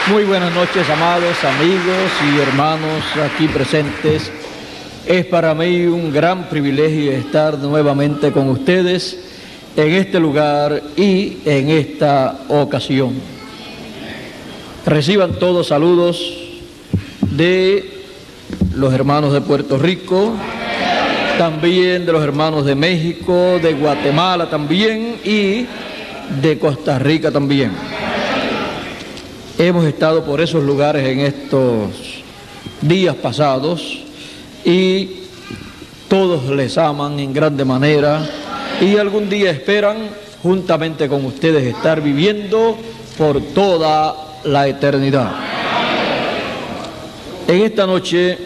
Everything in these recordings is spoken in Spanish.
Muy buenas noches, amados amigos y hermanos aquí presentes. Es para mí un gran privilegio estar nuevamente con ustedes en este lugar y en esta ocasión. Reciban todos saludos de los hermanos de Puerto Rico, también de los hermanos de México, de Guatemala también y de Costa Rica también. Hemos estado por esos lugares en estos días pasados y todos les aman en grande manera y algún día esperan juntamente con ustedes estar viviendo por toda la eternidad. En esta noche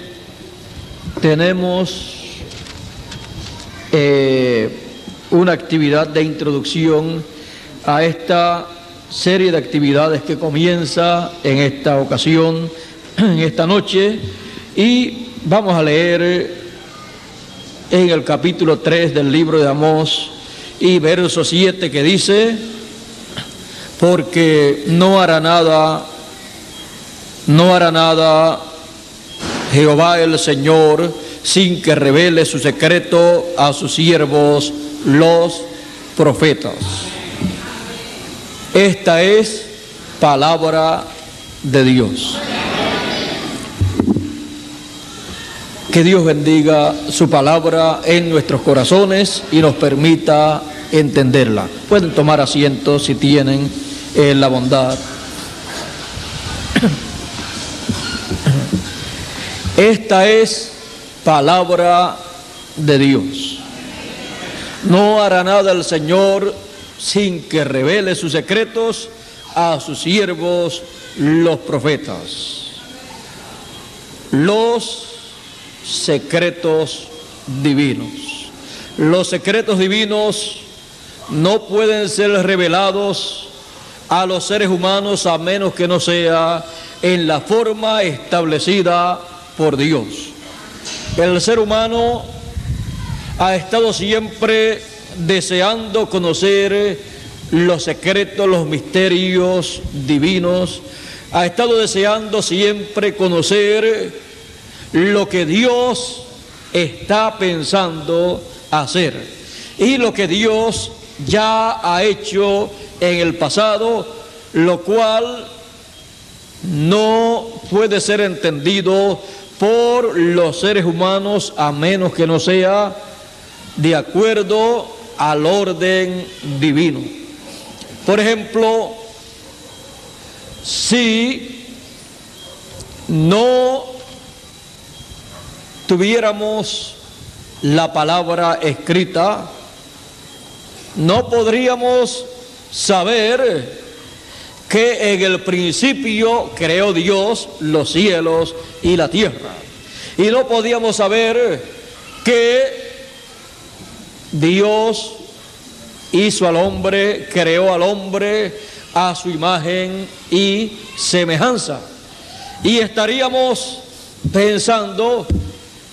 tenemos una actividad de introducción a esta serie de actividades que comienza en esta ocasión, en esta noche, y vamos a leer en el capítulo 3 del libro de Amós y verso 7 que dice: porque no hará nada Jehová el Señor sin que revele su secreto a sus siervos los profetas. Esta es palabra de Dios. Que Dios bendiga su palabra en nuestros corazones y nos permita entenderla. Pueden tomar asiento si tienen la bondad. Esta es palabra de Dios. No hará nada el Señor sin que revele sus secretos a sus siervos los profetas. Los secretos divinos. Los secretos divinos no pueden ser revelados a los seres humanos a menos que no sea en la forma establecida por Dios. El ser humano ha estado siempre deseando conocer los secretos, los misterios divinos. Ha estado deseando siempre conocer lo que Dios está pensando hacer y lo que Dios ya ha hecho en el pasado, lo cual no puede ser entendido por los seres humanos a menos que no sea de acuerdo al orden divino. Por ejemplo, si no tuviéramos la palabra escrita, no podríamos saber que en el principio creó Dios los cielos y la tierra. Y no podíamos saber que Dios hizo al hombre, creó al hombre a su imagen y semejanza. Y estaríamos pensando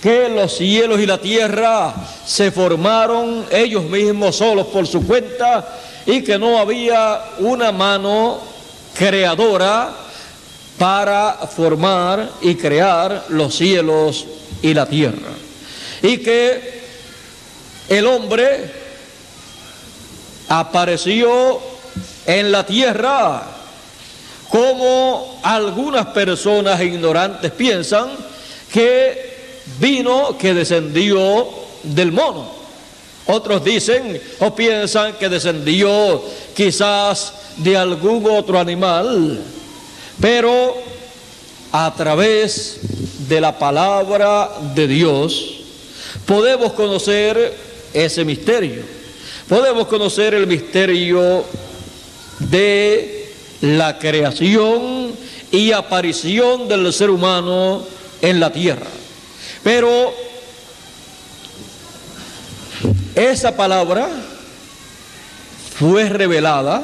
que los cielos y la tierra se formaron ellos mismos solos por su cuenta y que no había una mano creadora para formar y crear los cielos y la tierra. Y que el hombre apareció en la tierra como algunas personas ignorantes piensan, que vino, que descendió del mono. Otros dicen o piensan que descendió quizás de algún otro animal, pero a través de la palabra de Dios podemos conocer ese misterio. Podemos conocer el misterio de la creación y aparición del ser humano en la tierra. Pero esa palabra fue revelada,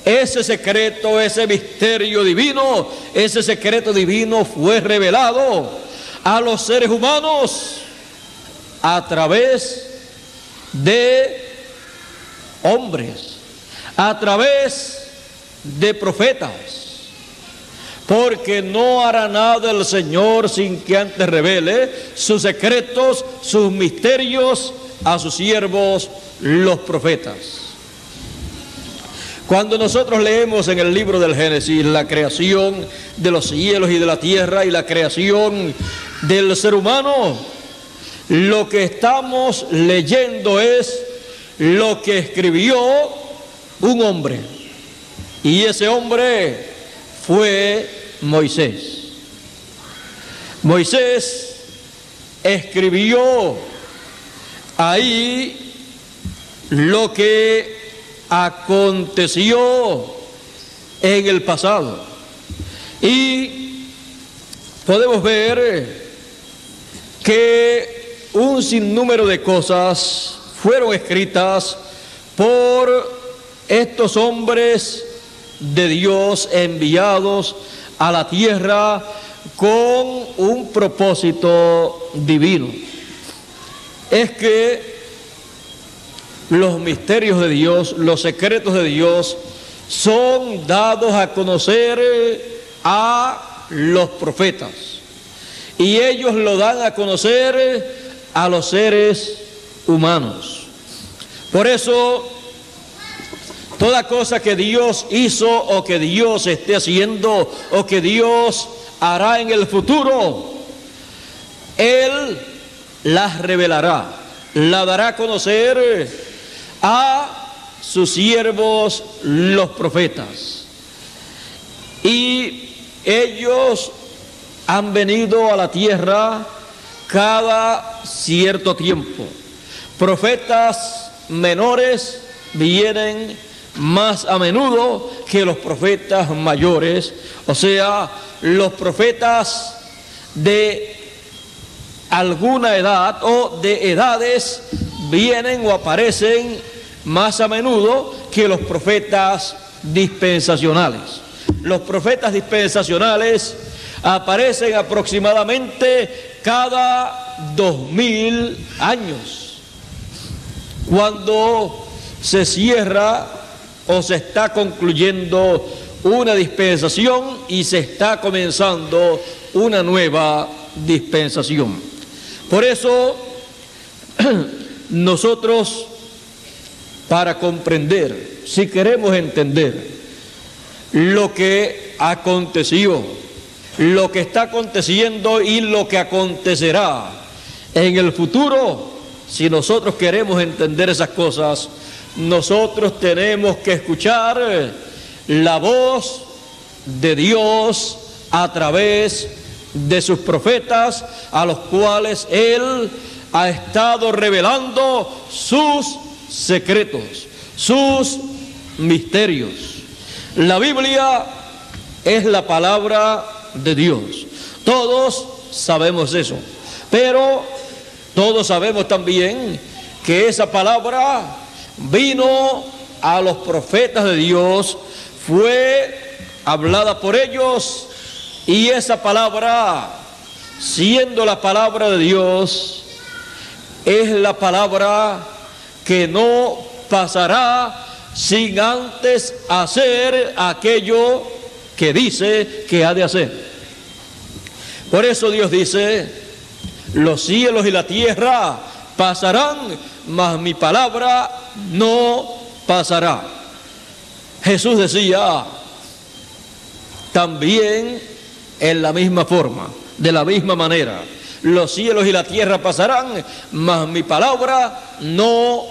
ese secreto, ese misterio divino, ese secreto divino fue revelado a los seres humanos a través de hombres, a través de profetas. porque no hará nada el Señor sin que antes revele sus secretos, sus misterios a sus siervos, los profetas. Cuando nosotros leemos en el libro del Génesis la creación de los cielos y de la tierra y la creación del ser humano, lo que estamos leyendo es lo que escribió un hombre, y ese hombre fue Moisés. Moisés escribió ahí lo que aconteció en el pasado, y podemos ver que un sinnúmero de cosas fueron escritas por estos hombres de Dios enviados a la tierra con un propósito divino. Es que los misterios de Dios, los secretos de Dios, son dados a conocer a los profetas, y ellos lo dan a conocer a los seres humanos. Por eso, toda cosa que Dios hizo o que Dios esté haciendo o que Dios hará en el futuro, Él las revelará, la dará a conocer a sus siervos, los profetas. Y ellos han venido a la tierra cada cierto tiempo. Profetas menores vienen más a menudo que los profetas mayores, o sea, los profetas de alguna edad o de edades vienen o aparecen más a menudo que los profetas dispensacionales. Los profetas dispensacionales aparecen aproximadamente cada 2000 años, cuando se cierra o se está concluyendo una dispensación y se está comenzando una nueva dispensación. Por eso nosotros, para comprender, si queremos entender lo que aconteció, lo que está aconteciendo y lo que acontecerá en el futuro, si nosotros queremos entender esas cosas, nosotros tenemos que escuchar la voz de Dios a través de sus profetas, a los cuales Él ha estado revelando sus secretos, sus misterios. La Biblia es la palabra de Dios. Todos sabemos eso, pero todos sabemos también que esa palabra vino a los profetas de Dios, fue hablada por ellos, y esa palabra, siendo la palabra de Dios, es la palabra que no pasará sin antes hacer aquello que dice que ha de hacer. Por eso Dios dice: los cielos y la tierra pasarán, mas mi palabra no pasará. Jesús decía también en la misma forma, de la misma manera: los cielos y la tierra pasarán, mas mi palabra no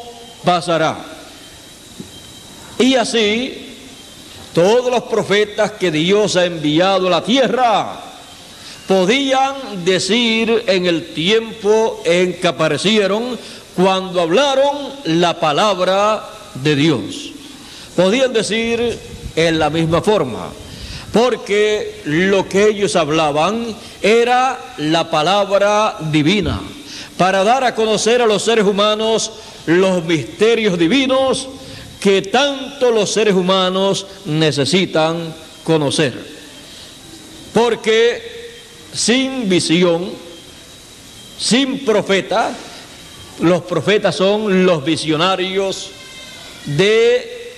pasará. Y así, todos los profetas que Dios ha enviado a la tierra podían decir en el tiempo en que aparecieron, cuando hablaron la palabra de Dios, podían decir en la misma forma, porque lo que ellos hablaban era la palabra divina, para dar a conocer a los seres humanos los misterios divinos que tanto los seres humanos necesitan conocer. Porque sin visión, sin profeta, los profetas son los visionarios de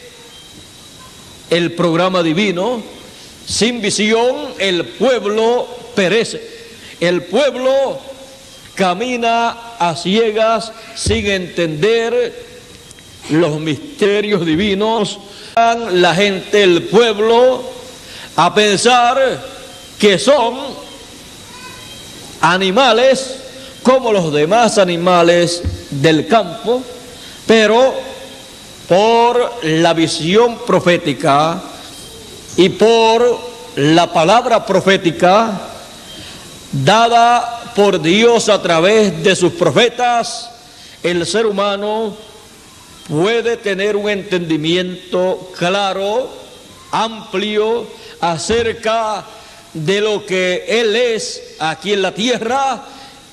el programa divino, Sin visión el pueblo perece. El pueblo camina a ciegas sin entender los misterios divinos. La gente, el pueblo, a pensar que son animales como los demás animales del campo, pero por la visión profética y por la palabra profética dada por Dios a través de sus profetas, el ser humano puede tener un entendimiento claro, amplio, acerca de lo que Él es aquí en la tierra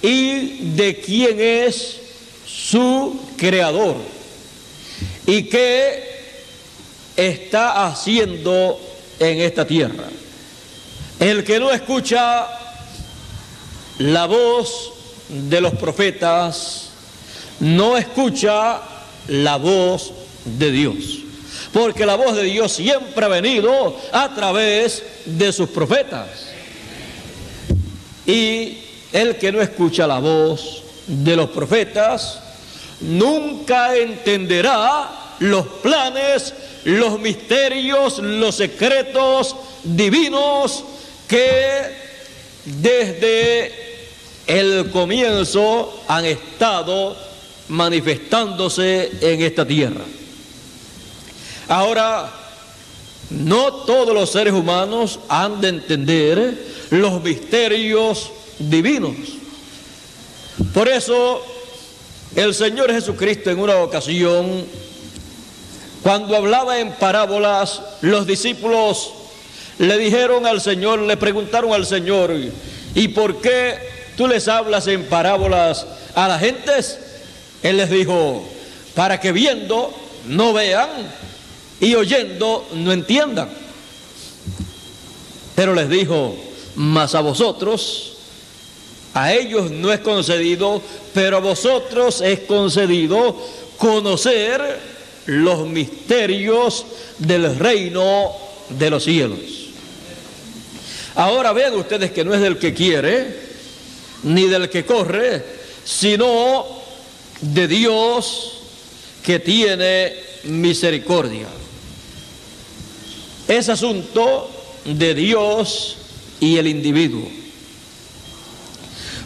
y de quién es su creador y qué está haciendo en esta tierra. El que no escucha la voz de los profetas no escucha la voz de Dios, porque la voz de Dios siempre ha venido a través de sus profetas, y el que no escucha la voz de los profetas nunca entenderá los planes, los misterios, los secretos divinos que desde el comienzo han estado manifestándose en esta tierra. Ahora, no todos los seres humanos han de entender los misterios divinos. Por eso, el Señor Jesucristo en una ocasión, cuando hablaba en parábolas, los discípulos le dijeron al Señor, le preguntaron al Señor: ¿y por qué tú les hablas en parábolas a las gentes? Él les dijo: para que viendo no vean y oyendo no entiendan. Pero les dijo: mas a vosotros, a ellos no es concedido, pero a vosotros es concedido conocer los misterios del reino de los cielos. Ahora vean ustedes que no es del que quiere ni del que corre, sino de Dios que tiene misericordia. Es asunto de Dios y el individuo.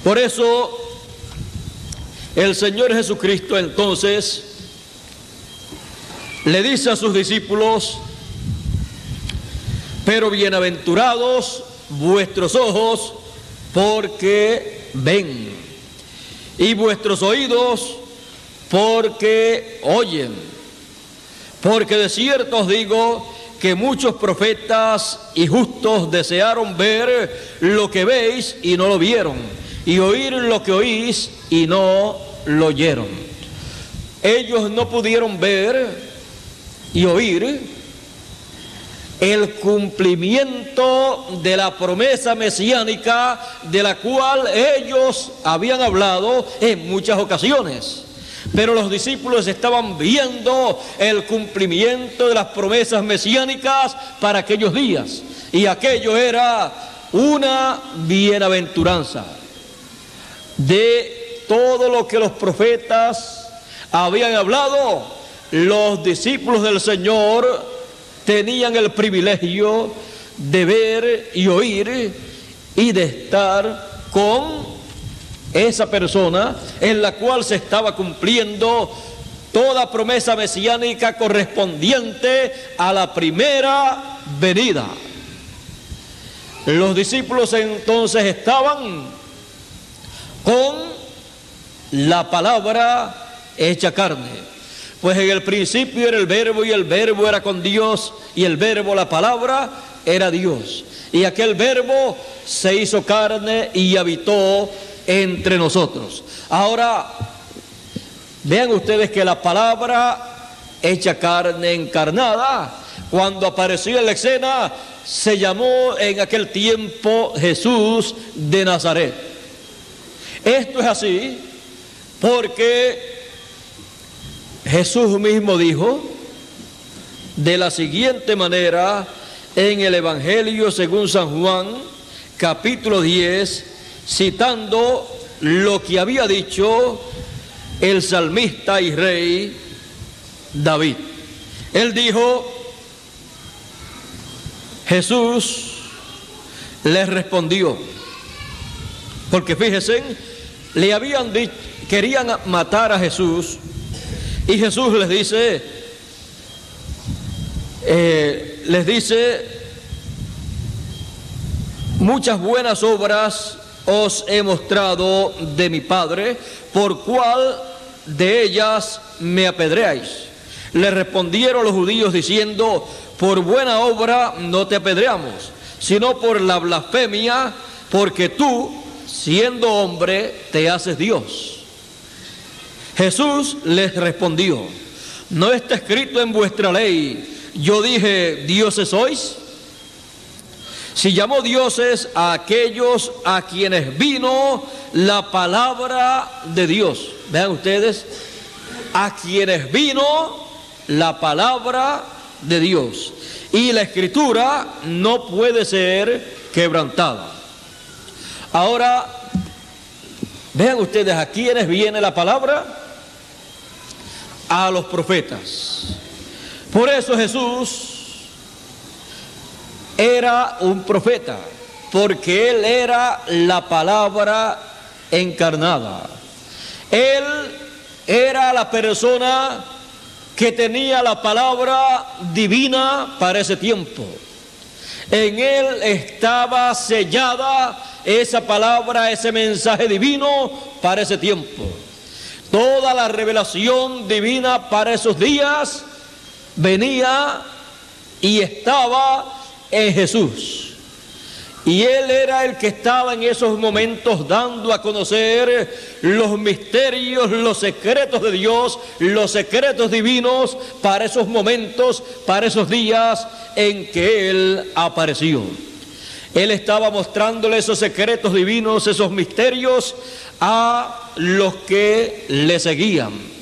Por eso el Señor Jesucristo entonces le dice a sus discípulos: pero bienaventurados vuestros ojos porque ven, y vuestros oídos porque oyen, porque de cierto os digo que muchos profetas y justos desearon ver lo que veis y no lo vieron, y oír lo que oís y no lo oyeron. Ellos no pudieron ver y oír el cumplimiento de la promesa mesiánica de la cual ellos habían hablado en muchas ocasiones. Pero los discípulos estaban viendo el cumplimiento de las promesas mesiánicas para aquellos días, y aquello era una bienaventuranza. De todo lo que los profetas habían hablado, los discípulos del Señor tenían el privilegio de ver y oír y de estar con esa persona en la cual se estaba cumpliendo toda promesa mesiánica correspondiente a la primera venida. Los discípulos entonces estaban con la palabra hecha carne. Pues en el principio era el verbo, y el verbo era con Dios, y el verbo, la palabra, era Dios. Y aquel verbo se hizo carne y habitó entre nosotros. Ahora, vean ustedes que la palabra hecha carne, encarnada, cuando apareció en la escena, se llamó en aquel tiempo Jesús de Nazaret. Esto es así porque Jesús mismo dijo de la siguiente manera en el Evangelio según San Juan, capítulo 10, citando lo que había dicho el salmista y rey David. Él dijo, Jesús les respondió, porque fíjense, le habían dicho, querían matar a Jesús, y Jesús les dice, muchas buenas obras os he mostrado de mi Padre, ¿por cuál de ellas me apedreáis? Le respondieron los judíos diciendo, por buena obra no te apedreamos, sino por la blasfemia, porque tú, siendo hombre, te haces Dios. Jesús les respondió, ¿no está escrito en vuestra ley, yo dije, dioses sois? Si llamó dioses a aquellos a quienes vino la palabra de Dios. Vean ustedes, a quienes vino la palabra de Dios. Y la escritura no puede ser quebrantada. Ahora, vean ustedes, ¿a quiénes viene la palabra? A los profetas. Por eso Jesús era un profeta, porque Él era la palabra encarnada. Él era la persona que tenía la palabra divina para ese tiempo. En Él estaba sellada esa palabra, ese mensaje divino para ese tiempo. Toda la revelación divina para esos días venía y estaba en Jesús. Y Él era el que estaba en esos momentos dando a conocer los misterios, los secretos de Dios, los secretos divinos para esos momentos, para esos días en que Él apareció. Él estaba mostrándole esos secretos divinos, esos misterios a los que le seguían.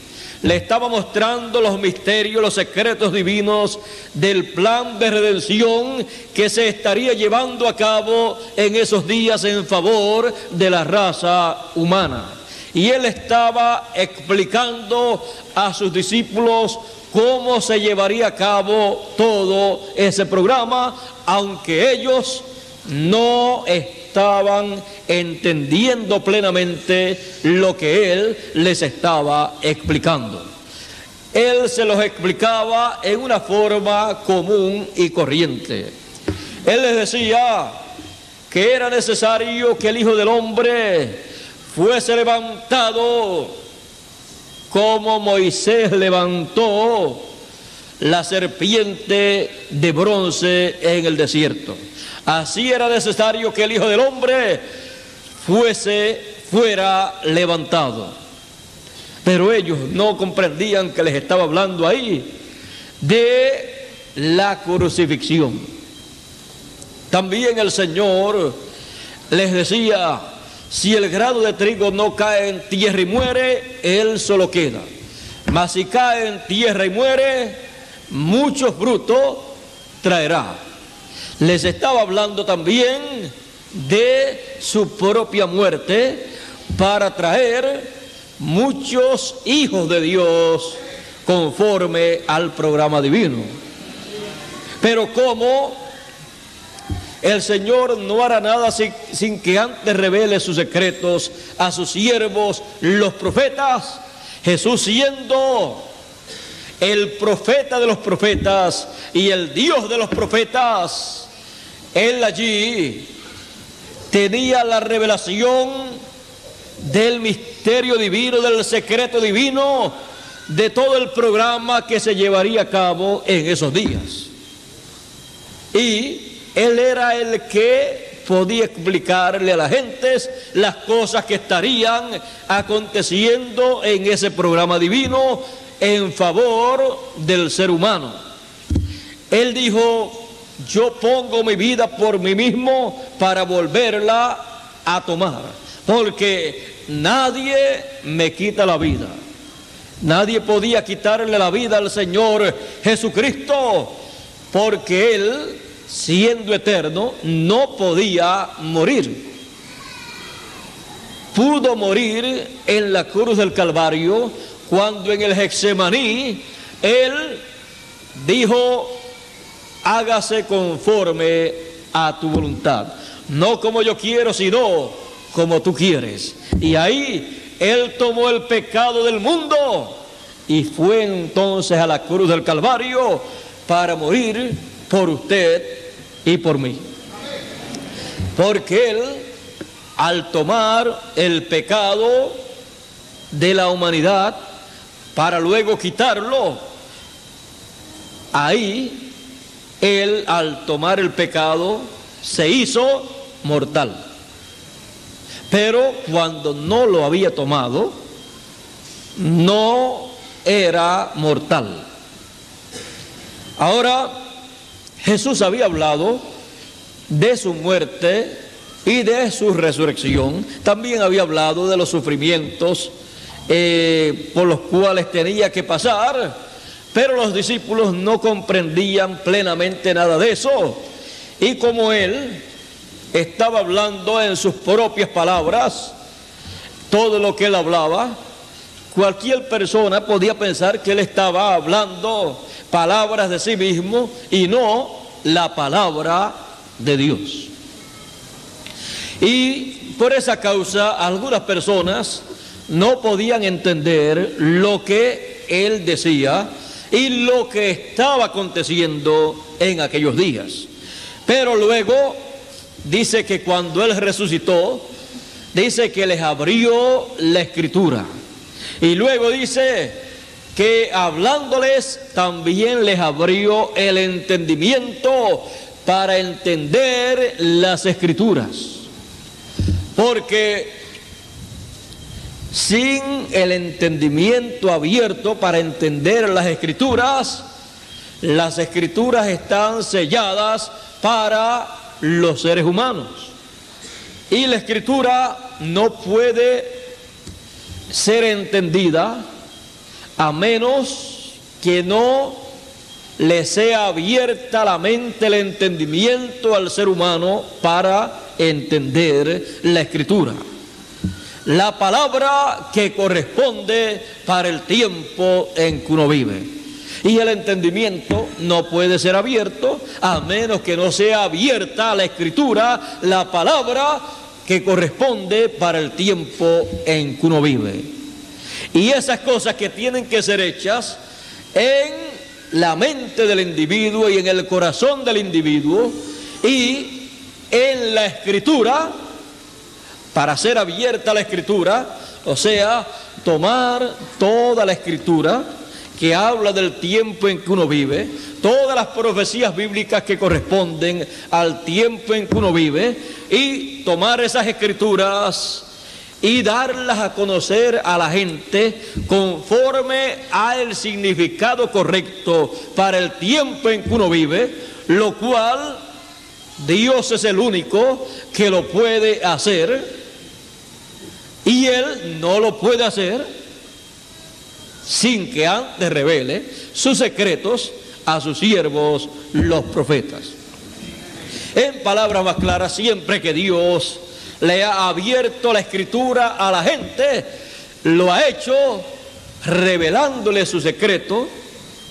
Le estaba mostrando los misterios, los secretos divinos del plan de redención que se estaría llevando a cabo en esos días en favor de la raza humana. Y Él estaba explicando a sus discípulos cómo se llevaría a cabo todo ese programa, aunque ellos no estaban entendiendo plenamente lo que Él les estaba explicando. Él se los explicaba en una forma común y corriente. Él les decía que era necesario que el Hijo del Hombre fuese levantado como Moisés levantó la serpiente de bronce en el desierto. Así era necesario que el Hijo del Hombre fuera levantado. Pero ellos no comprendían que les estaba hablando ahí de la crucifixión. También el Señor les decía, si el grano de trigo no cae en tierra y muere, él solo queda. Mas si cae en tierra y muere, mucho fruto traerá. Les estaba hablando también de su propia muerte para traer muchos hijos de Dios conforme al programa divino. Pero como el Señor no hará nada sin que antes revele sus secretos a sus siervos, los profetas, Jesús siendo el profeta de los profetas y el Dios de los profetas, Él allí tenía la revelación del misterio divino, del secreto divino, de todo el programa que se llevaría a cabo en esos días. Y Él era el que podía explicarle a las gentes las cosas que estarían aconteciendo en ese programa divino en favor del ser humano. Él dijo, yo pongo mi vida por mí mismo para volverla a tomar, porque nadie me quita la vida. Nadie podía quitarle la vida al Señor Jesucristo, porque Él siendo eterno, no podía morir. Pudo morir en la cruz del Calvario cuando en el Getsemaní Él dijo: hágase conforme a tu voluntad, no como yo quiero, sino como tú quieres. Y ahí Él tomó el pecado del mundo y fue entonces a la cruz del Calvario para morir por usted y por mí. Porque Él, al tomar el pecado de la humanidad para luego quitarlo, ahí Él, al tomar el pecado, se hizo mortal. Pero cuando no lo había tomado, no era mortal. Ahora, Jesús había hablado de su muerte y de su resurrección. También había hablado de los sufrimientos por los cuales tenía que pasar, pero los discípulos no comprendían plenamente nada de eso. Y como Él estaba hablando en sus propias palabras, todo lo que Él hablaba, cualquier persona podía pensar que Él estaba hablando palabras de sí mismo y no la palabra de Dios. Y por esa causa algunas personas no podían entender lo que Él decía y lo que estaba aconteciendo en aquellos días. Pero luego dice que cuando Él resucitó, dice que les abrió la Escritura. Y luego dice que hablándoles también les abrió el entendimiento para entender las Escrituras. Porque sin el entendimiento abierto para entender las Escrituras están selladas para los seres humanos. Y la Escritura no puede ser entendida a menos que no le sea abierta la mente, el entendimiento al ser humano para entender la Escritura, la palabra que corresponde para el tiempo en que uno vive. Y el entendimiento no puede ser abierto a menos que no sea abierta la Escritura, la palabra que corresponde para el tiempo en que uno vive. Y esas cosas que tienen que ser hechas en la mente del individuo y en el corazón del individuo y en la Escritura, para ser abierta la Escritura, o sea, tomar toda la Escritura que habla del tiempo en que uno vive, todas las profecías bíblicas que corresponden al tiempo en que uno vive, y tomar esas Escrituras y darlas a conocer a la gente conforme al significado correcto para el tiempo en que uno vive, lo cual Dios es el único que lo puede hacer, y Él no lo puede hacer sin que antes revele sus secretos a sus siervos los profetas. En palabras más claras, siempre que Dios le ha abierto la Escritura a la gente, lo ha hecho revelándole su secreto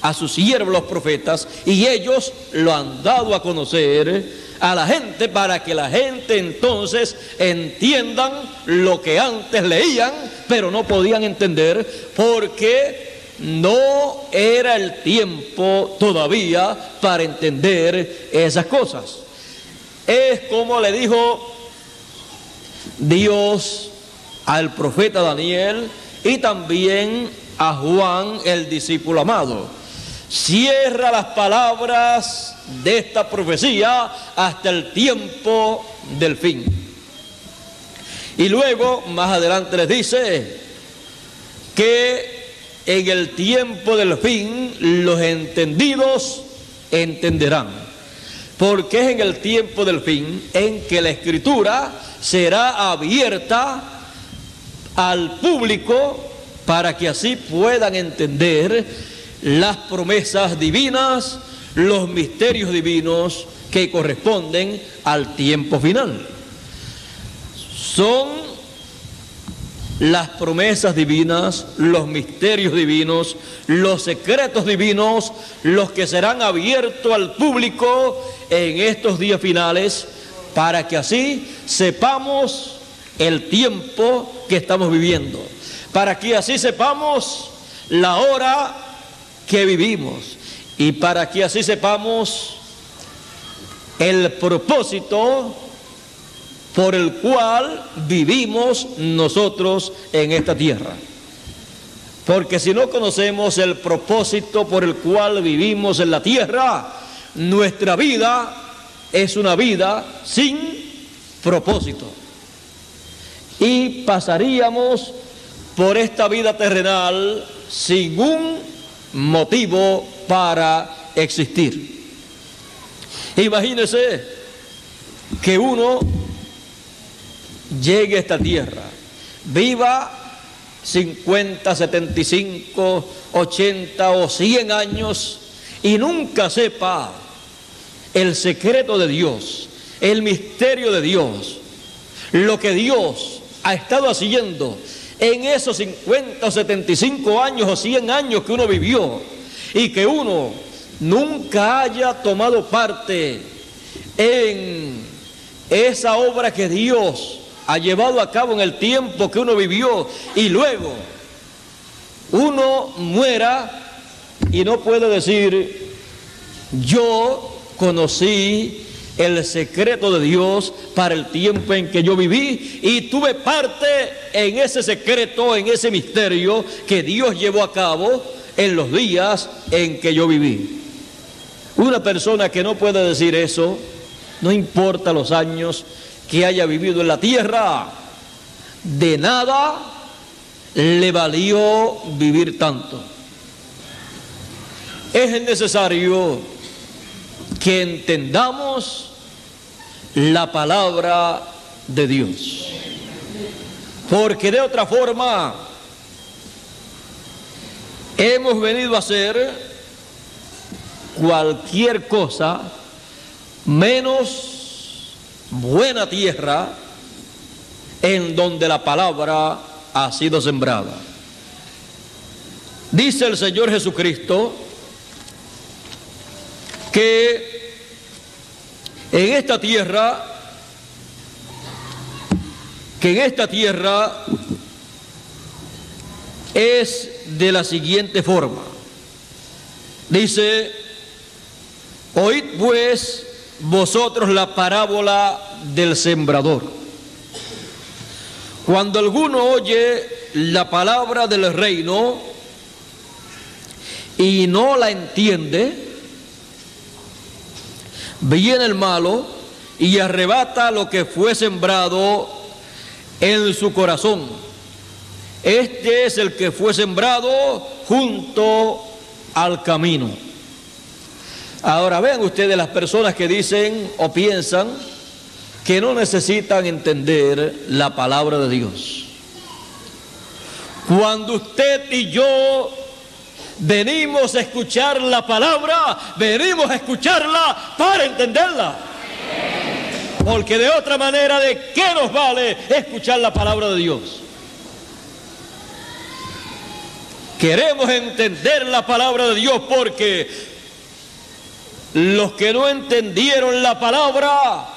a sus siervos los profetas, y ellos lo han dado a conocer a la gente para que la gente entonces entiendan lo que antes leían pero no podían entender, porque no era el tiempo todavía para entender esas cosas. Es como le dijo Dios al profeta Daniel y también a Juan, el discípulo amado: cierra las palabras de esta profecía hasta el tiempo del fin. Y luego más adelante les dice que en el tiempo del fin los entendidos entenderán, porque es en el tiempo del fin en que la Escritura será abierta al público para que así puedan entender las promesas divinas, los misterios divinos que corresponden al tiempo final. Son las promesas divinas, los misterios divinos, los secretos divinos, los que serán abiertos al público en estos días finales, para que así sepamos el tiempo que estamos viviendo, para que así sepamos la hora que vivimos y para que así sepamos el propósito por el cual vivimos nosotros en esta tierra. Porque si no conocemos el propósito por el cual vivimos en la tierra, nuestra vida es una vida sin propósito. Y pasaríamos por esta vida terrenal sin un motivo para existir. Imagínese que uno llegue a esta tierra, viva 50, 75, 80 o 100 años y nunca sepa el secreto de Dios, el misterio de Dios, lo que Dios ha estado haciendo en esos 50 o 75 años o 100 años que uno vivió, y que uno nunca haya tomado parte en esa obra que Dios ha llevado a cabo en el tiempo que uno vivió, y luego uno muera y no puede decir: yo conocí el secreto de Dios para el tiempo en que yo viví y tuve parte en ese secreto, en ese misterio que Dios llevó a cabo en los días en que yo viví. Una persona que no puede decir eso, no importa los años que haya vivido en la tierra, de nada le valió vivir tanto. Es necesario que entendamos la palabra de Dios, porque de otra forma hemos venido a hacer cualquier cosa menos buena tierra en donde la palabra ha sido sembrada. Dice el Señor Jesucristo que en esta tierra es de la siguiente forma. Dice: oíd pues vosotros la parábola del sembrador. Cuando alguno oye la palabra del reino y no la entiende, viene el malo y arrebata lo que fue sembrado en su corazón. Este es el que fue sembrado junto al camino. Ahora vean ustedes las personas que dicen o piensan que no necesitan entender la palabra de Dios. Cuando usted y yo venimos a escuchar la palabra, venimos a escucharla para entenderla. Porque de otra manera, ¿de qué nos vale escuchar la palabra de Dios? Queremos entender la palabra de Dios porque los que no entendieron la palabra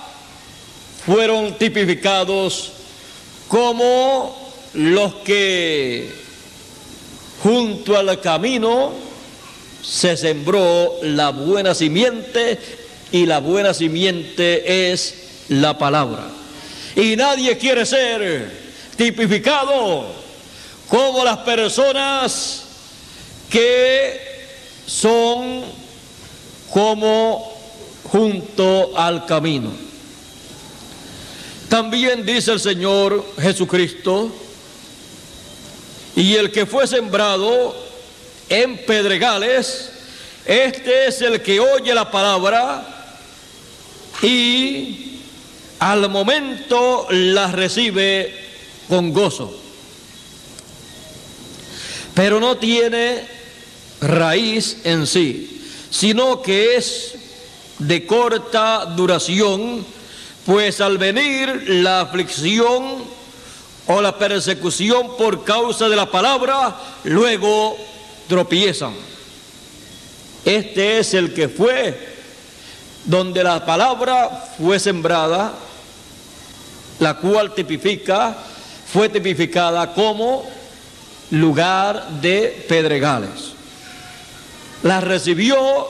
fueron tipificados como los que junto al camino se sembró la buena simiente, y la buena simiente es la palabra. Y nadie quiere ser tipificado como las personas que son como junto al camino. También dice el Señor Jesucristo: y el que fue sembrado en pedregales, este es el que oye la palabra y al momento la recibe con gozo, pero no tiene raíz en sí, sino que es de corta duración, pues al venir la aflicción o la persecución por causa de la palabra, luego tropiezan. Este es el que fue donde la palabra fue sembrada, la cual fue tipificada como lugar de pedregales. La recibió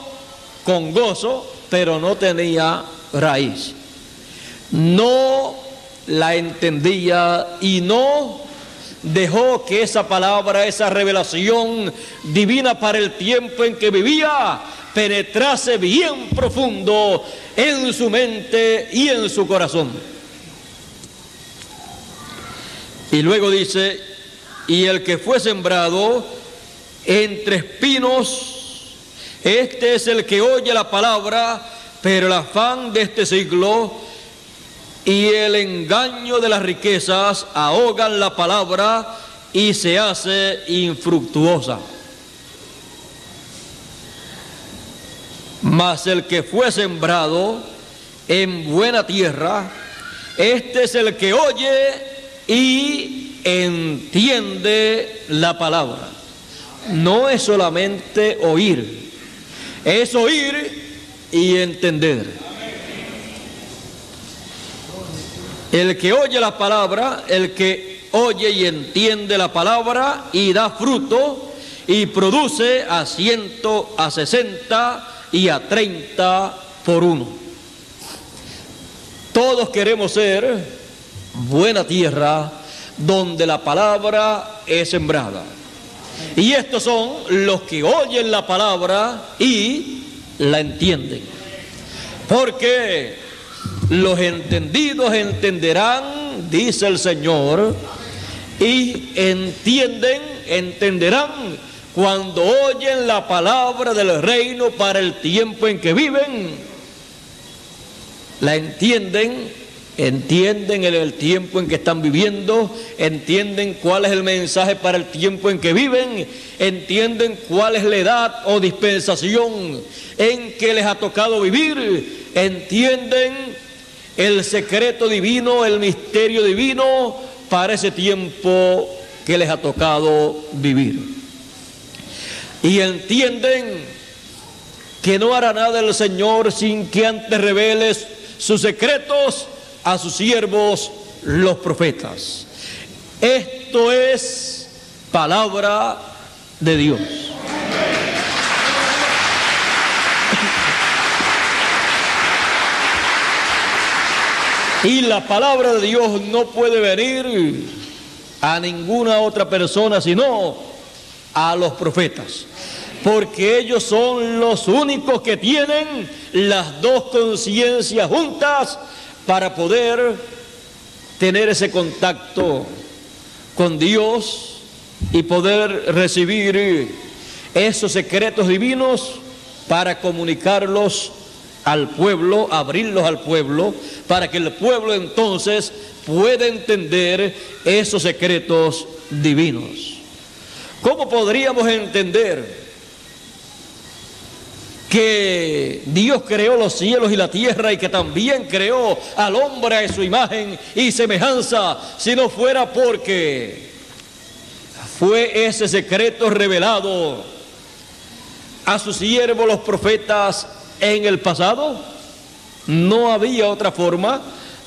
con gozo, pero no tenía raíz. No la entendía y no dejó que esa palabra, esa revelación divina para el tiempo en que vivía, penetrase bien profundo en su mente y en su corazón. Y luego dice, y el que fue sembrado entre espinos, este es el que oye la palabra, pero el afán de este siglo y el engaño de las riquezas ahogan la palabra y se hace infructuosa. Mas el que fue sembrado en buena tierra, este es el que oye y entiende la palabra. No es solamente oír, es oír y entender. El que oye la palabra, el que oye y entiende la palabra y da fruto y produce a 100, a 60 y a 30 por uno. Todos queremos ser buena tierra donde la palabra es sembrada. Y estos son los que oyen la palabra y la entienden. Porque los entendidos entenderán, dice el Señor, y entenderán cuando oyen la palabra del reino para el tiempo en que viven. La entienden en el tiempo en que están viviendo, entienden cuál es el mensaje para el tiempo en que viven, entienden cuál es la edad o dispensación en que les ha tocado vivir, entienden el secreto divino, el misterio divino para ese tiempo que les ha tocado vivir. Y entienden que no hará nada el Señor sin que antes reveles sus secretos a sus siervos los profetas. Esto es palabra de Dios. Y la palabra de Dios no puede venir a ninguna otra persona sino a los profetas, porque ellos son los únicos que tienen las dos conciencias juntas para poder tener ese contacto con Dios y poder recibir esos secretos divinos para comunicarlos al pueblo, abrirlos al pueblo, para que el pueblo entonces pueda entender esos secretos divinos. ¿Cómo podríamos entender que Dios creó los cielos y la tierra y que también creó al hombre a su imagen y semejanza, si no fuera porque fue ese secreto revelado a sus siervos los profetas en el pasado? No había otra forma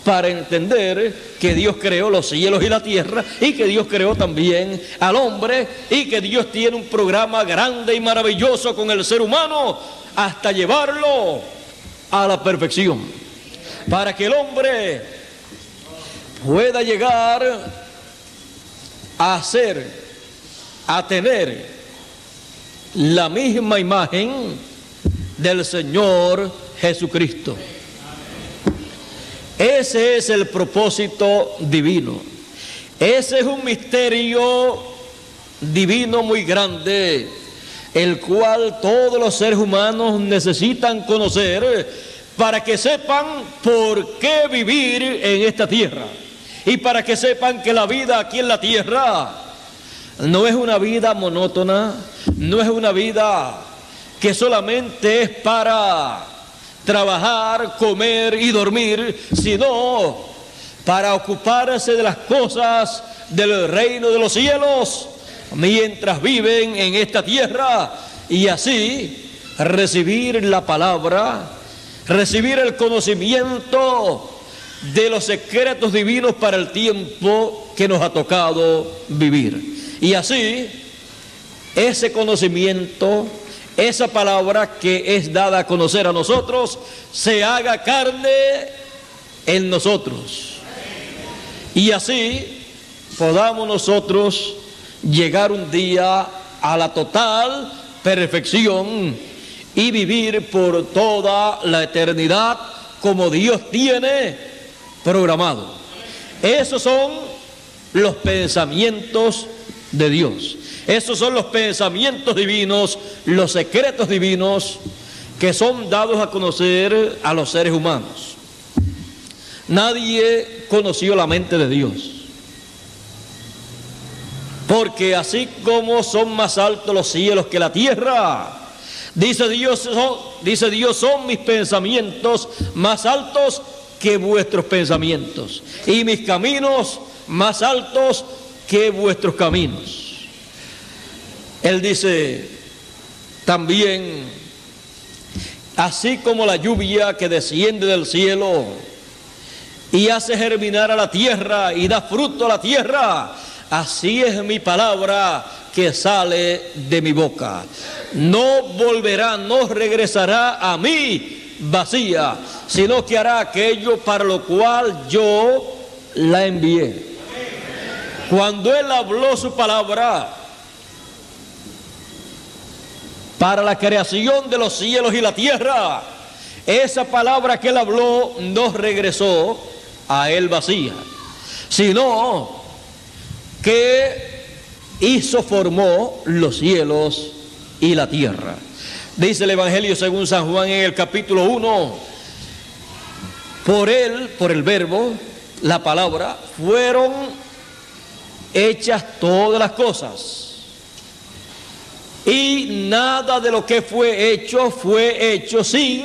para entender que Dios creó los cielos y la tierra y que Dios creó también al hombre y que Dios tiene un programa grande y maravilloso con el ser humano hasta llevarlo a la perfección, para que el hombre pueda llegar a tener la misma imagen del Señor Jesucristo. Ese es el propósito divino. Ese es un misterio divino muy grande, el cual todos los seres humanos necesitan conocer para que sepan por qué vivir en esta tierra y para que sepan que la vida aquí en la tierra no es una vida monótona, no es una vida que solamente es para trabajar, comer y dormir, sino para ocuparse de las cosas del reino de los cielos mientras viven en esta tierra, y así recibir la palabra, recibir el conocimiento de los secretos divinos para el tiempo que nos ha tocado vivir. Y así ese conocimiento, esa palabra que es dada a conocer a nosotros, se haga carne en nosotros. Y así podamos nosotros llegar un día a la total perfección y vivir por toda la eternidad como Dios tiene programado. Esos son los pensamientos de Dios. Esos son los pensamientos divinos, los secretos divinos que son dados a conocer a los seres humanos. Nadie conoció la mente de Dios, porque así como son más altos los cielos que la tierra, dice Dios, son mis pensamientos más altos que vuestros pensamientos, y mis caminos más altos que vuestros caminos. Él dice también, así como la lluvia que desciende del cielo y hace germinar a la tierra y da fruto a la tierra, así es mi palabra que sale de mi boca. No volverá, no regresará a mí vacía, sino que hará aquello para lo cual yo la envié. Cuando Él habló su palabra para la creación de los cielos y la tierra, esa palabra que Él habló no regresó a Él vacía, sino que formó los cielos y la tierra. Dice el Evangelio según San Juan en el capítulo 1, por Él, por el Verbo, la palabra, fueron hechas todas las cosas, y nada de lo que fue hecho sin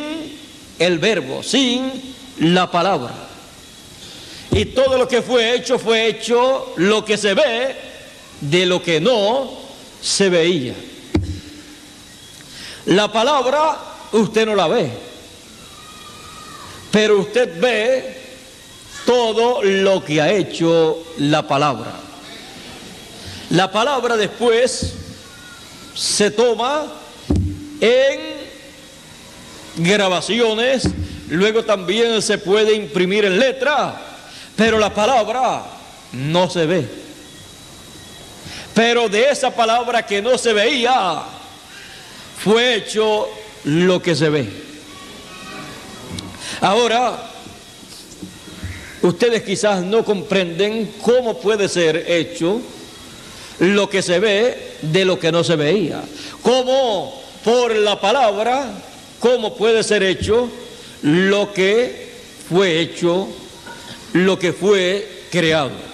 el Verbo, sin la palabra. Y todo lo que fue hecho lo que se ve de lo que no se veía. La palabra usted no la ve, pero usted ve todo lo que ha hecho la palabra. La palabra después se toma en grabaciones, luego también se puede imprimir en letra, pero la palabra no se ve. Pero de esa palabra que no se veía, fue hecho lo que se ve. Ahora, ustedes quizás no comprenden cómo puede ser hecho lo que se ve de lo que no se veía. Cómo por la palabra, cómo puede ser hecho lo que fue hecho, lo que fue creado.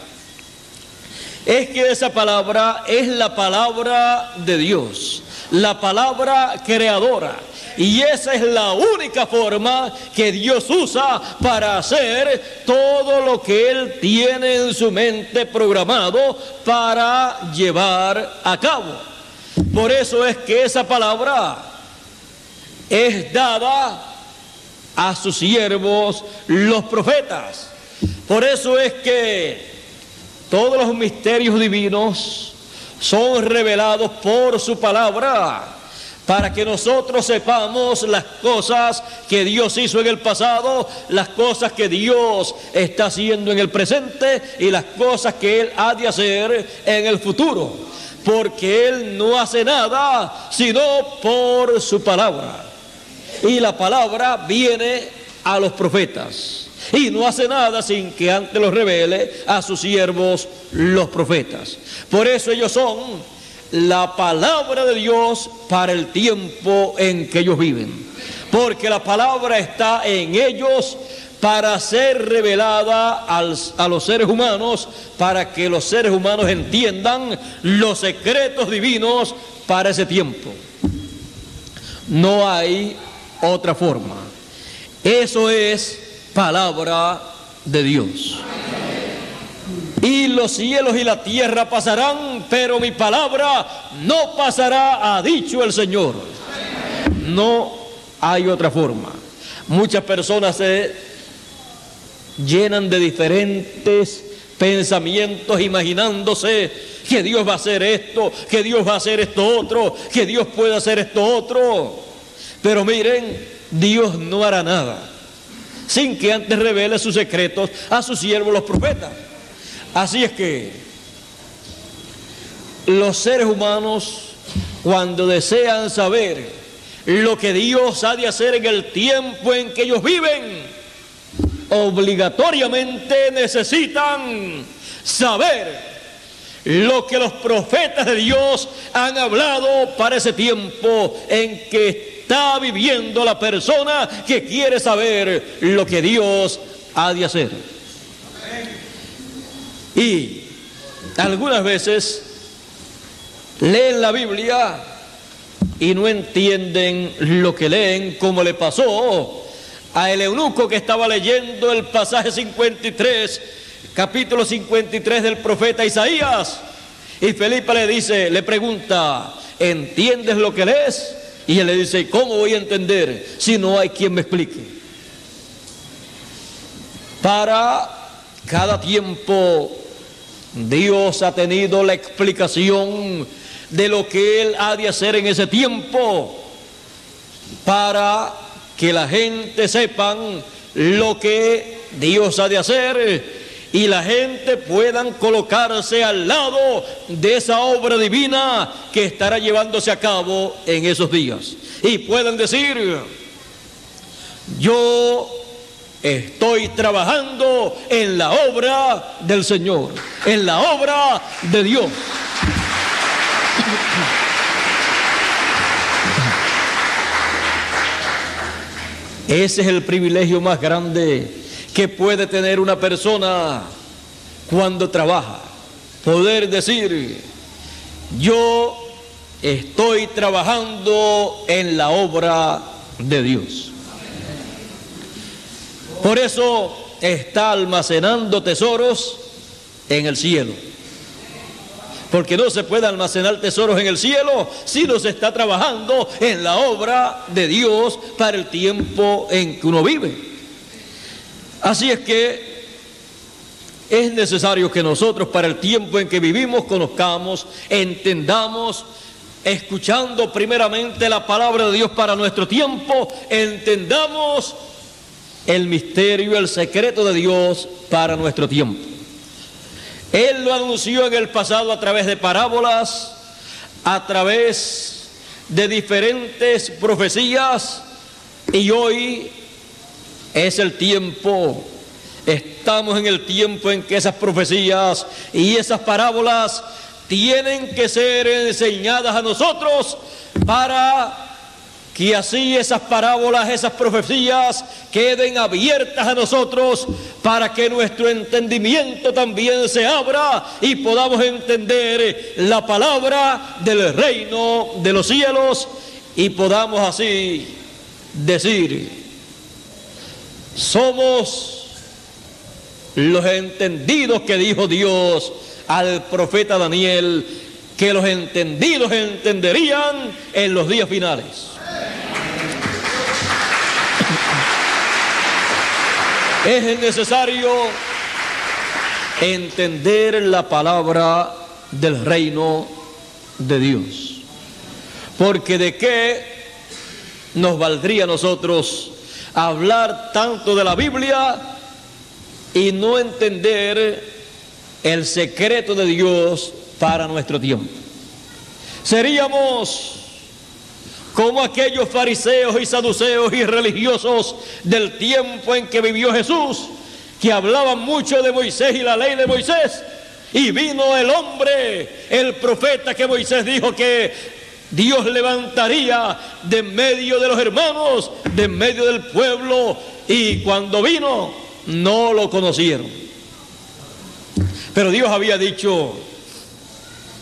Es que esa palabra es la palabra de Dios, la palabra creadora, y esa es la única forma que Dios usa para hacer todo lo que Él tiene en su mente programado para llevar a cabo. Por eso es que esa palabra es dada a sus siervos, los profetas. Por eso es que todos los misterios divinos son revelados por su palabra, para que nosotros sepamos las cosas que Dios hizo en el pasado, las cosas que Dios está haciendo en el presente y las cosas que Él ha de hacer en el futuro, porque Él no hace nada sino por su palabra, y la palabra viene a los profetas, y no hace nada sin que antes los revele a sus siervos, los profetas. Por eso ellos son la palabra de Dios para el tiempo en que ellos viven, porque la palabra está en ellos para ser revelada a los seres humanos, para que los seres humanos entiendan los secretos divinos para ese tiempo. No hay otra forma. Eso es palabra de Dios. Y los cielos y la tierra pasarán, pero mi palabra no pasará, ha dicho el Señor. No hay otra forma. Muchas personas se llenan de diferentes pensamientos, imaginándose que Dios va a hacer esto, que Dios va a hacer esto otro, que Dios puede hacer esto otro. Pero miren, Dios no hará nada sin que antes revele sus secretos a sus siervos los profetas. Así es que los seres humanos, cuando desean saber lo que Dios ha de hacer en el tiempo en que ellos viven, obligatoriamente necesitan saber lo que los profetas de Dios han hablado para ese tiempo en que está viviendo la persona que quiere saber lo que Dios ha de hacer. Y algunas veces leen la Biblia y no entienden lo que leen, como le pasó a el eunuco que estaba leyendo el pasaje 53, capítulo 53 del profeta Isaías. Y Felipe le pregunta, ¿entiendes lo que lees? Y él le dice, ¿cómo voy a entender si no hay quien me explique? Para cada tiempo Dios ha tenido la explicación de lo que Él ha de hacer en ese tiempo, para que la gente sepan lo que Dios ha de hacer y la gente puedan colocarse al lado de esa obra divina que estará llevándose a cabo en esos días, y puedan decir, yo estoy trabajando en la obra del Señor, en la obra de Dios. Ese es el privilegio más grande que puede tener una persona cuando trabaja. Poder decir, yo estoy trabajando en la obra de Dios. Por eso está almacenando tesoros en el cielo. Porque no se puede almacenar tesoros en el cielo si no se está trabajando en la obra de Dios para el tiempo en que uno vive. Así es que es necesario que nosotros para el tiempo en que vivimos conozcamos, entendamos, escuchando primeramente la palabra de Dios para nuestro tiempo, entendamos el misterio, el secreto de Dios para nuestro tiempo. Él lo anunció en el pasado a través de parábolas, a través de diferentes profecías, y hoy es el tiempo, estamos en el tiempo en que esas profecías y esas parábolas tienen que ser enseñadas a nosotros para que así esas parábolas, esas profecías queden abiertas a nosotros, para que nuestro entendimiento también se abra y podamos entender la palabra del reino de los cielos, y podamos así decir, somos los entendidos que dijo Dios al profeta Daniel, que los entendidos entenderían en los días finales. Es necesario entender la palabra del reino de Dios, porque de qué nos valdría a nosotros hablar tanto de la Biblia y no entender el secreto de Dios para nuestro tiempo. Seríamos como aquellos fariseos y saduceos y religiosos del tiempo en que vivió Jesús, que hablaban mucho de Moisés y la ley de Moisés, y vino el hombre, el profeta que Moisés dijo que Dios levantaría de en medio de los hermanos, de en medio del pueblo, y cuando vino no lo conocieron. Pero Dios había dicho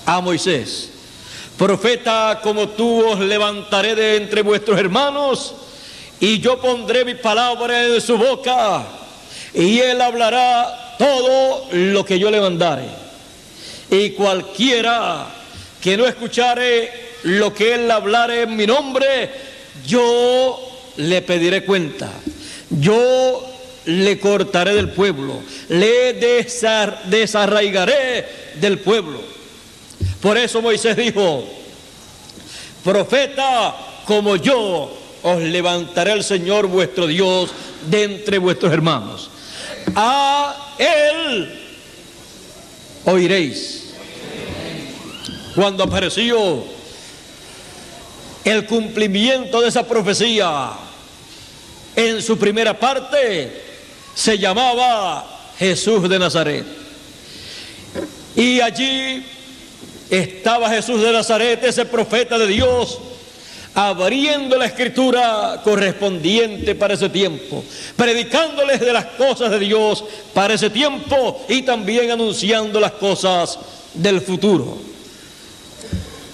a Moisés, profeta como tú os levantaré de entre vuestros hermanos, y yo pondré mi palabra en su boca, y él hablará todo lo que yo le mandare. Y cualquiera que no escuchare lo que él hablare en mi nombre, yo le pediré cuenta. Yo le cortaré del pueblo, le desarraigaré del pueblo. Por eso Moisés dijo: profeta como yo os levantaré el Señor vuestro Dios de entre vuestros hermanos. A él oiréis. Cuando apareció el cumplimiento de esa profecía, en su primera parte se llamaba Jesús de Nazaret. Y allí estaba Jesús de Nazaret, ese profeta de Dios, abriendo la escritura correspondiente para ese tiempo, predicándoles de las cosas de Dios para ese tiempo y también anunciando las cosas del futuro.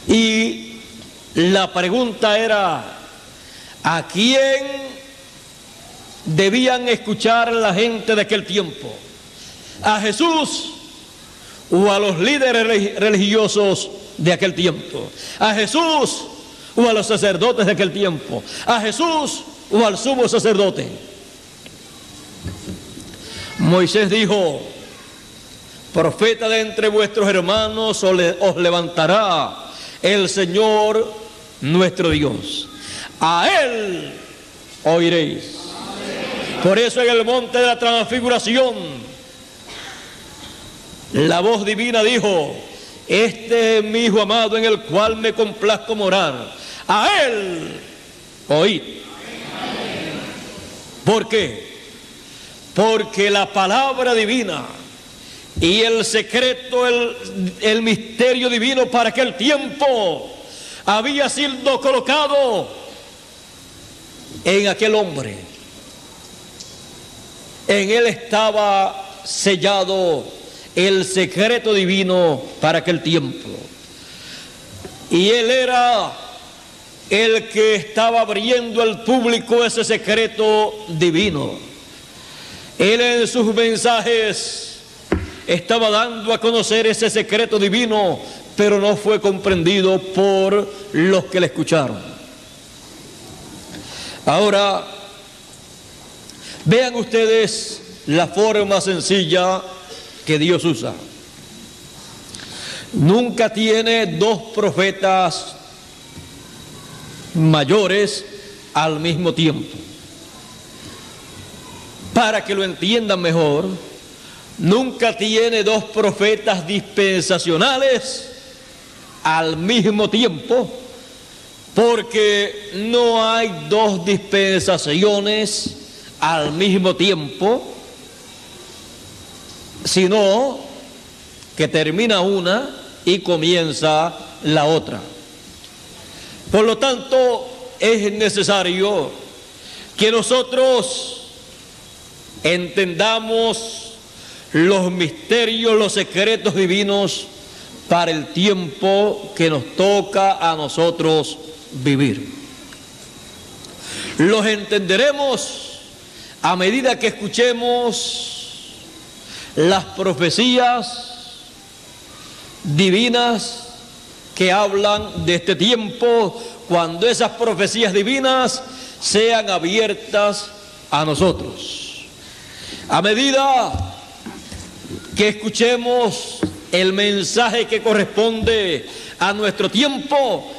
Y la pregunta era: ¿a quién debían escuchar la gente de aquel tiempo? ¿A Jesús o a los líderes religiosos de aquel tiempo? ¿A Jesús o a los sacerdotes de aquel tiempo? ¿A Jesús o al sumo sacerdote? Moisés dijo: profeta de entre vuestros hermanos os levantará el Señor nuestro Dios. A él oiréis. Por eso en el monte de la transfiguración, la voz divina dijo: este es mi Hijo amado en el cual me complazco morar. A él oíd. ¿Por qué? Porque la palabra divina y el secreto, el misterio divino para aquel tiempo había sido colocado en aquel hombre. En él estaba sellado el secreto divino para aquel tiempo. Y él era el que estaba abriendo al público ese secreto divino. Él en sus mensajes estaba dando a conocer ese secreto divino, pero no fue comprendido por los que le escucharon. Ahora, vean ustedes la forma sencilla que Dios usa. Nunca tiene dos profetas mayores al mismo tiempo. Para que lo entiendan mejor, nunca tiene dos profetas dispensacionales al mismo tiempo, porque no hay dos dispensaciones al mismo tiempo, sino que termina una y comienza la otra. Por lo tanto, es necesario que nosotros entendamos los misterios, los secretos divinos para el tiempo que nos toca a nosotros vivir. Los entenderemos a medida que escuchemos las profecías divinas que hablan de este tiempo, cuando esas profecías divinas sean abiertas a nosotros. A medida que escuchemos el mensaje que corresponde a nuestro tiempo,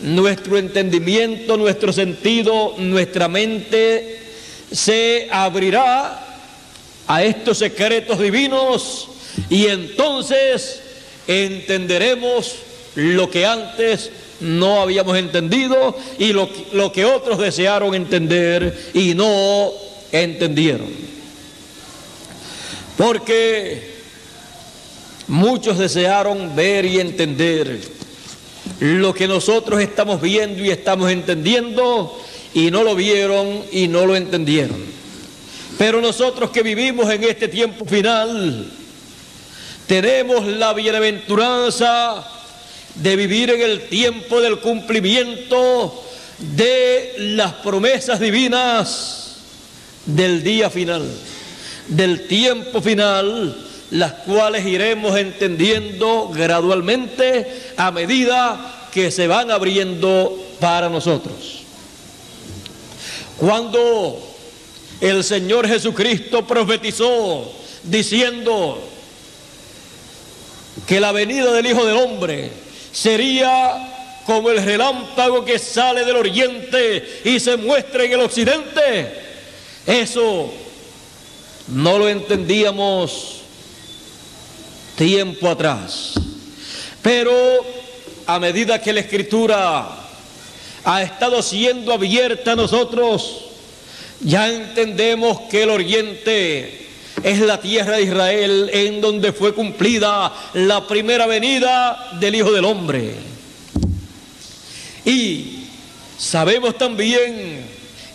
nuestro entendimiento, nuestro sentido, nuestra mente se abrirá a estos secretos divinos, y entonces entenderemos lo que antes no habíamos entendido y lo que otros desearon entender y no entendieron. Porque muchos desearon ver y entender lo que nosotros estamos viendo y estamos entendiendo, y no lo vieron y no lo entendieron. Pero nosotros que vivimos en este tiempo final, tenemos la bienaventuranza de vivir en el tiempo del cumplimiento de las promesas divinas del día final, del tiempo final, las cuales iremos entendiendo gradualmente a medida que se van abriendo para nosotros. Cuando el Señor Jesucristo profetizó diciendo que la venida del Hijo del Hombre sería como el relámpago que sale del oriente y se muestra en el occidente, eso no lo entendíamos tiempo atrás. Pero a medida que la Escritura ha estado siendo abierta a nosotros, ya entendemos que el oriente es la tierra de Israel, en donde fue cumplida la primera venida del Hijo del Hombre. Y sabemos también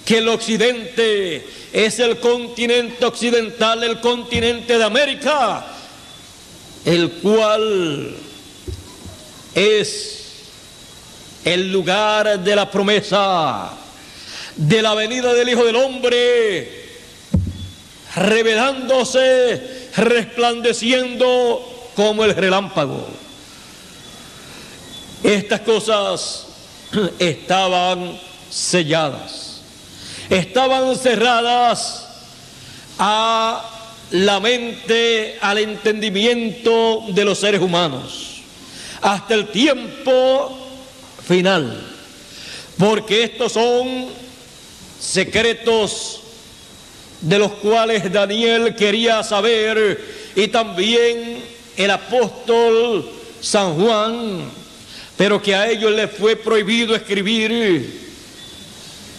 que el occidente es el continente occidental, el continente de América, el cual es el lugar de la promesa de la venida del Hijo del Hombre, revelándose, resplandeciendo como el relámpago. Estas cosas estaban selladas, estaban cerradas a la mente, al entendimiento de los seres humanos, hasta el tiempo final, porque estos son secretos de los cuales Daniel quería saber, y también el apóstol San Juan, pero que a ellos les fue prohibido escribir,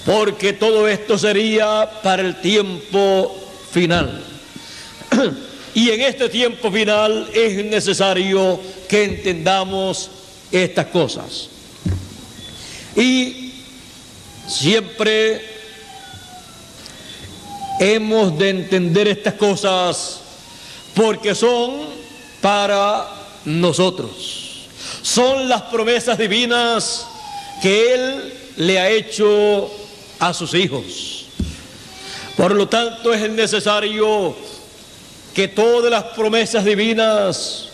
porque todo esto sería para el tiempo final. Y en este tiempo final es necesario que entendamos estas cosas. Y siempre hemos de entender estas cosas porque son para nosotros. Son las promesas divinas que Él le ha hecho a sus hijos. Por lo tanto, es necesario que todas las promesas divinas,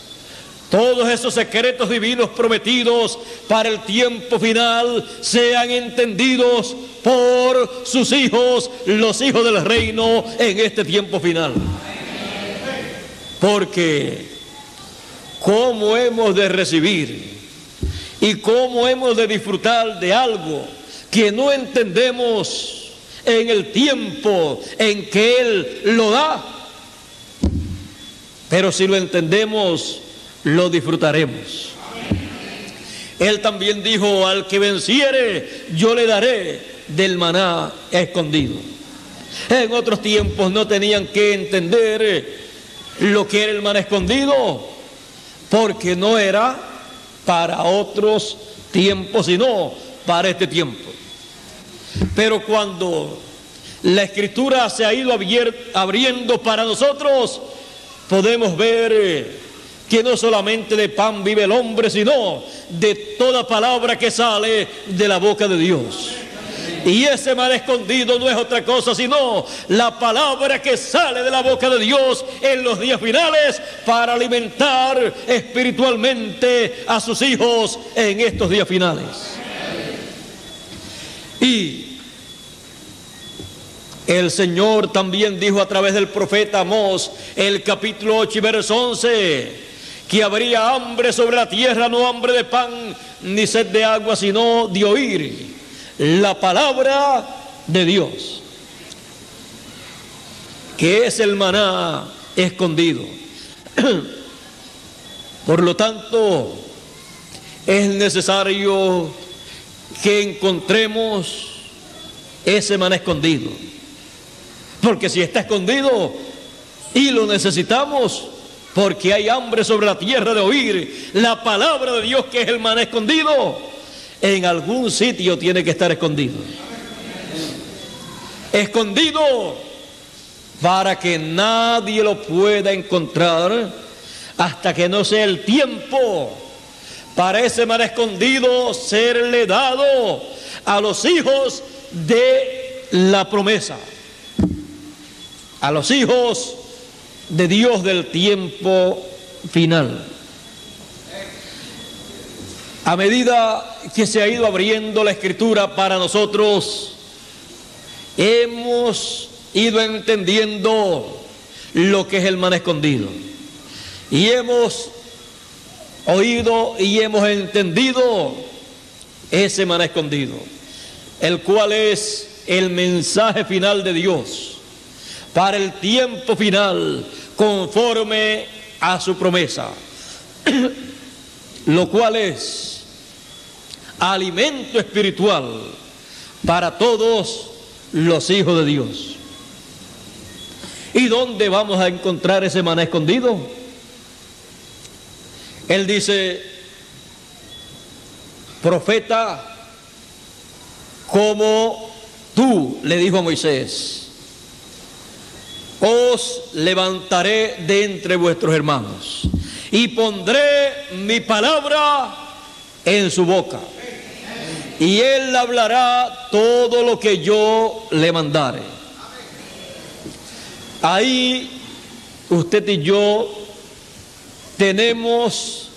todos esos secretos divinos prometidos para el tiempo final, sean entendidos por sus hijos, los hijos del reino, en este tiempo final. Porque ¿cómo hemos de recibir y cómo hemos de disfrutar de algo que no entendemos en el tiempo en que Él lo da? Pero si lo entendemos, lo disfrutaremos. Él también dijo: al que venciere, yo le daré del maná escondido. En otros tiempos no tenían que entender lo que era el maná escondido, porque no era para otros tiempos, sino para este tiempo. Pero cuando la Escritura se ha ido abriendo para nosotros, podemos ver que no solamente de pan vive el hombre, sino de toda palabra que sale de la boca de Dios. Y ese maná escondido no es otra cosa sino la palabra que sale de la boca de Dios en los días finales para alimentar espiritualmente a sus hijos en estos días finales. Y el Señor también dijo a través del profeta Amós, el capítulo 8 y verso 11, que habría hambre sobre la tierra, no hambre de pan ni sed de agua, sino de oír la palabra de Dios, que es el maná escondido. Por lo tanto, es necesario que encontremos ese maná escondido, porque si está escondido y lo necesitamos, porque hay hambre sobre la tierra de oír la palabra de Dios, que es el maná escondido, en algún sitio tiene que estar escondido. Escondido para que nadie lo pueda encontrar hasta que no sea el tiempo para ese maná escondido serle dado a los hijos de la promesa, a los hijos de Dios del tiempo final. A medida que se ha ido abriendo la Escritura para nosotros, hemos ido entendiendo lo que es el maná escondido, y hemos oído y hemos entendido ese maná escondido, el cual es el mensaje final de Dios para el tiempo final, conforme a su promesa, lo cual es alimento espiritual para todos los hijos de Dios. ¿Y dónde vamos a encontrar ese maná escondido? Él dice: profeta como tú, le dijo a Moisés, os levantaré de entre vuestros hermanos y pondré mi palabra en su boca, y él hablará todo lo que yo le mandare. Ahí usted y yo tenemos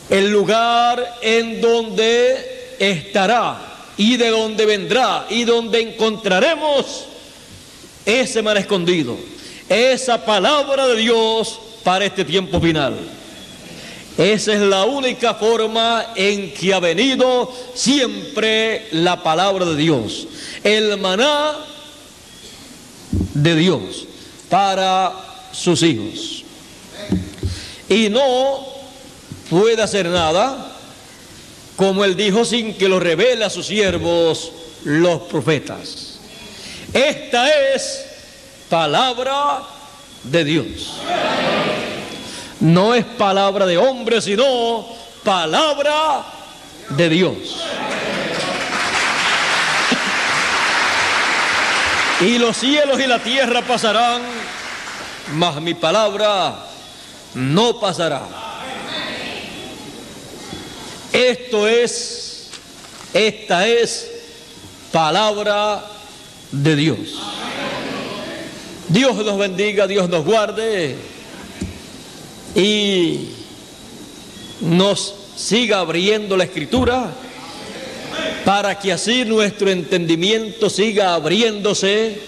el lugar en donde estará y de donde vendrá y donde encontraremos ese maná escondido, esa palabra de Dios para este tiempo final. Esa es la única forma en que ha venido siempre la palabra de Dios, el maná de Dios para sus hijos. Y no puede hacer nada, como él dijo, sin que lo revele a sus siervos los profetas. Esta es palabra de Dios. No es palabra de hombre, sino palabra de Dios. Y los cielos y la tierra pasarán, mas mi palabra no pasará. Esta es palabra de Dios. Dios nos bendiga, Dios nos guarde y nos siga abriendo la Escritura, para que así nuestro entendimiento siga abriéndose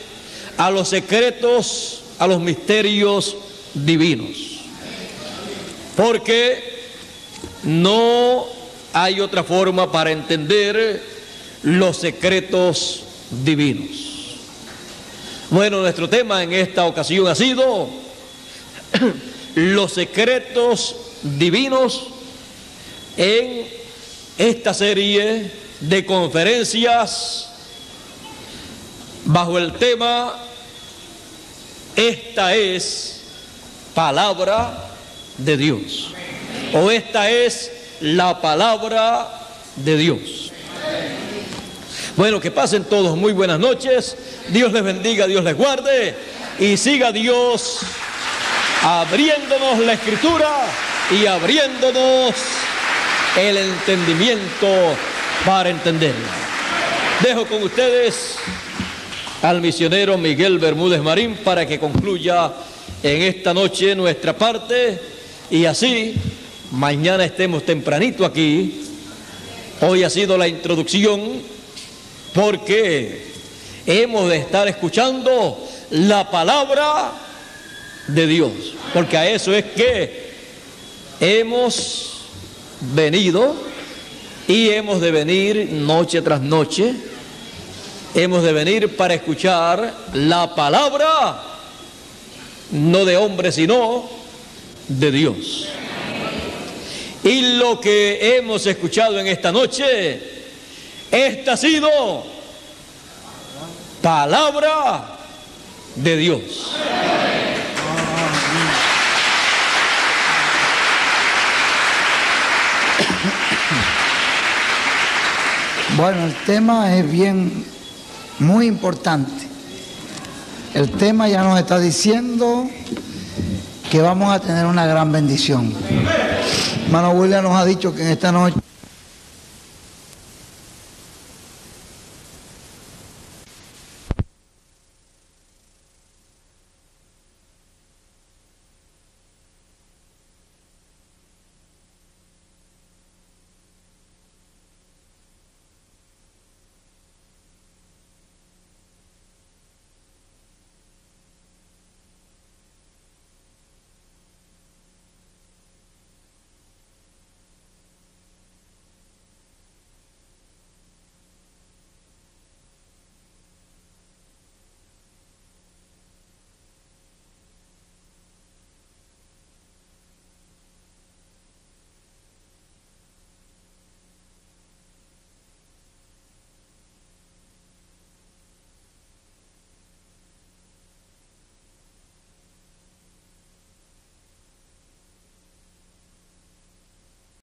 a los secretos, a los misterios divinos. Porque no hay otra forma para entender los secretos divinos. Bueno, nuestro tema en esta ocasión ha sido los secretos divinos en esta serie de conferencias bajo el tema esta es palabra de Dios, o esta es la palabra de Dios. Bueno, que pasen todos muy buenas noches, Dios les bendiga, Dios les guarde y siga Dios abriéndonos la Escritura y abriéndonos el entendimiento para entenderla. Dejo con ustedes al misionero Miguel Bermúdez Marín para que concluya en esta noche nuestra parte y así mañana estemos tempranito aquí. Hoy ha sido la introducción porque hemos de estar escuchando la palabra de Dios, porque a eso es que hemos venido y hemos de venir noche tras noche. Hemos de venir para escuchar la palabra, no de hombre, sino de Dios. Y lo que hemos escuchado en esta noche, esta ha sido palabra de Dios. Bueno, el tema es muy importante. El tema ya nos está diciendo que vamos a tener una gran bendición. Hermano William nos ha dicho que en esta noche